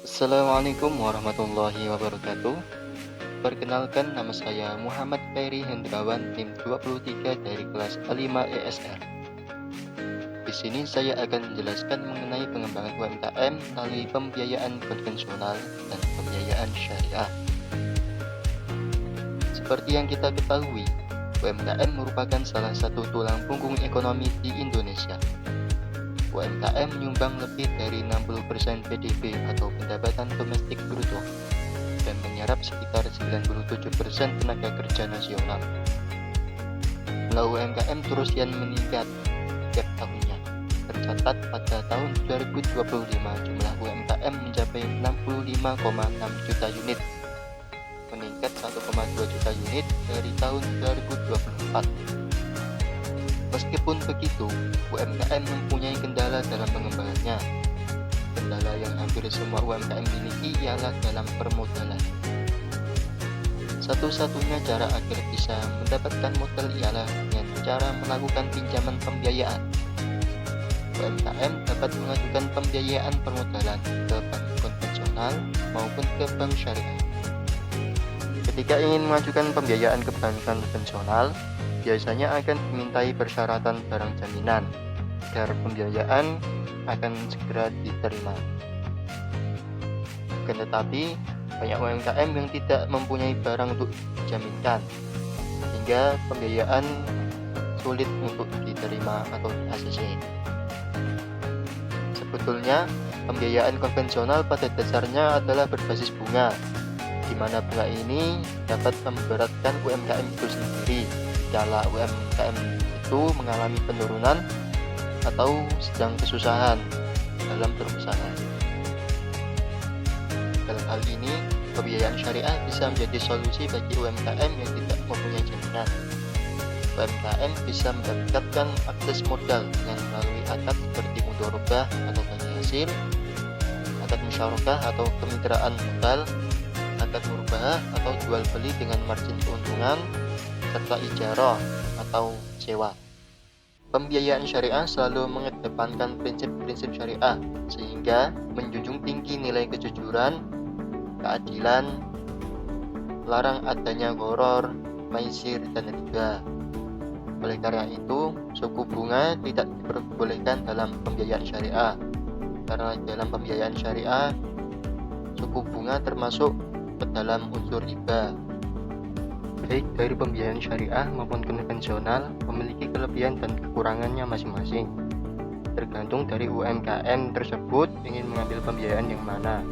Assalamualaikum warahmatullahi wabarakatuh. Perkenalkan, nama saya Muhammad Ferry Hendrawan, NIM 23 dari kelas A5 ESR. Di sini saya akan menjelaskan mengenai pengembangan UMKM melalui pembiayaan konvensional dan pembiayaan syariah. Seperti yang kita ketahui, UMKM merupakan salah satu tulang punggung ekonomi di Indonesia. UMKM menyumbang lebih dari 60% PDB atau pendapatan domestik bruto dan menyerap sekitar 97% tenaga kerja nasional. Jumlah UMKM terus meningkat setiap tahunnya. Tercatat pada tahun 2025 jumlah UMKM mencapai 65,6 juta unit, meningkat 1,2 juta unit dari tahun 2024. Meskipun begitu, UMKM mempunyai kendala dalam pengembangannya. Kendala yang hampir semua UMKM miliki ialah dalam permodalan. Satu-satunya cara agar bisa mendapatkan modal ialah dengan cara melakukan pinjaman pembiayaan. UMKM dapat mengajukan pembiayaan permodalan ke bank konvensional maupun ke bank syariah. Ketika ingin mengajukan pembiayaan ke bank konvensional, biasanya akan dimintai persyaratan barang jaminan agar pembiayaan akan segera diterima. Akan tetapi, banyak UMKM yang tidak mempunyai barang untuk dijaminkan, sehingga pembiayaan sulit untuk diterima atau di ACC. Sebetulnya, pembiayaan konvensional pada dasarnya adalah berbasis bunga, di mana bunga ini dapat memberatkan UMKM itu sendiri jika UMKM itu mengalami penurunan atau sedang kesusahan dalam berusaha. Dalam hal ini, pembiayaan syariah bisa menjadi solusi bagi UMKM yang tidak mempunyai jaminan. UMKM bisa mendapatkan akses modal dengan melalui akad seperti mudharabah atau bagi hasil, akad musyarakah atau kemitraan modal, akad murabahah atau jual beli dengan margin keuntungan, serta ijarah atau sewa. Pembiayaan syariah selalu mengedepankan prinsip-prinsip syariah sehingga menjunjung tinggi nilai kejujuran, keadilan, melarang adanya gharar, maisir, dan riba. Oleh karena itu, suku bunga tidak diperbolehkan dalam pembiayaan syariah. Karena dalam pembiayaan syariah, suku bunga termasuk ke dalam unsur riba. Baik dari pembiayaan syariah maupun konvensional memiliki kelebihan dan kekurangannya masing-masing. Tergantung dari UMKM tersebut ingin mengambil pembiayaan yang mana.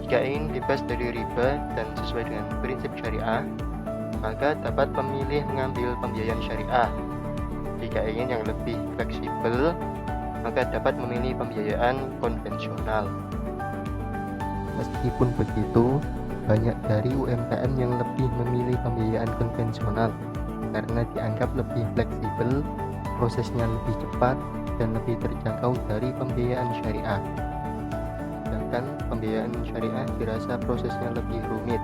Jika ingin bebas dari riba dan sesuai dengan prinsip syariah, maka dapat memilih mengambil pembiayaan syariah. Jika ingin yang lebih fleksibel, maka dapat memilih pembiayaan konvensional. Meskipun begitu, banyak dari UMKM yang lebih memilih pembiayaan konvensional karena dianggap lebih fleksibel, prosesnya lebih cepat, dan lebih terjangkau dari pembiayaan syariah. Sedangkan pembiayaan syariah dirasa prosesnya lebih rumit,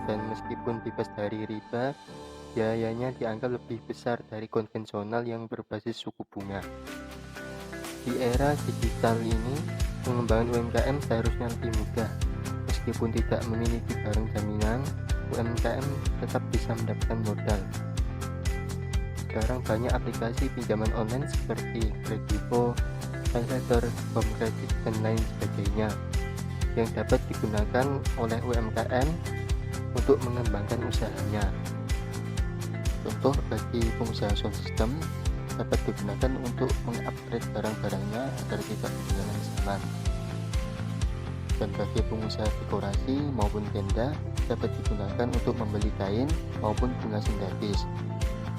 dan meskipun bebas dari riba, biayanya dianggap lebih besar dari konvensional yang berbasis suku bunga. Di era digital ini, pengembangan UMKM seharusnya lebih mudah. Meskipun tidak memiliki barang jaminan, UMKM tetap bisa mendapatkan modal. Sekarang banyak aplikasi pinjaman online seperti Kredivo, PayLater, Home Credit, dan lain sebagainya yang dapat digunakan oleh UMKM untuk mengembangkan usahanya. Contoh bagi pengusaha sound system dapat digunakan untuk mengupgrade barang-barangnya agar tidak ketinggalan zaman. Dan bagi pengusaha dekorasi maupun tenda dapat digunakan untuk membeli kain maupun bunga sintetis.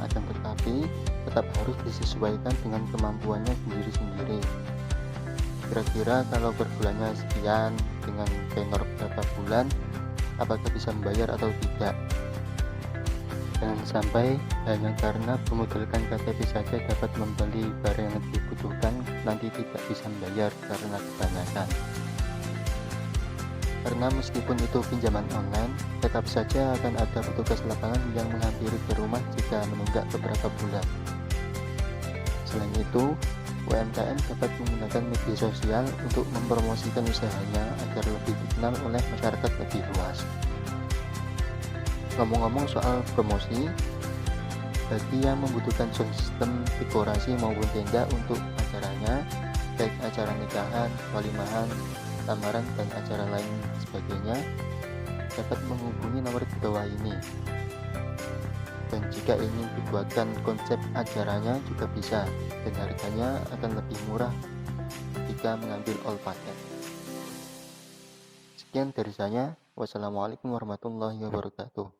Akan tetapi tetap harus disesuaikan dengan kemampuannya sendiri-sendiri. Kira-kira kalau per bulannya sekian dengan tenor berapa bulan, apakah bisa membayar atau tidak. Jangan sampai hanya karena memodalkan KTP saja dapat membeli barang yang dibutuhkan nanti tidak bisa membayar karena kebanyakan. Karena meskipun itu pinjaman online, tetap saja akan ada petugas lapangan yang menghampiri ke rumah jika menunggak beberapa bulan. Selain itu, UMKM dapat menggunakan media sosial untuk mempromosikan usahanya agar lebih dikenal oleh masyarakat lebih luas. Ngomong-ngomong soal promosi, bagi yang membutuhkan sound system, dekorasi maupun tenda untuk acaranya, baik acara nikahan, walimahan, lamaran, dan acara lain sebagainya, dapat menghubungi nomor di bawah ini. Dan jika ingin dibuatkan konsep acaranya juga bisa, dan harganya akan lebih murah jika mengambil all paket. Sekian dari saya. Wassalamualaikum warahmatullahi wabarakatuh.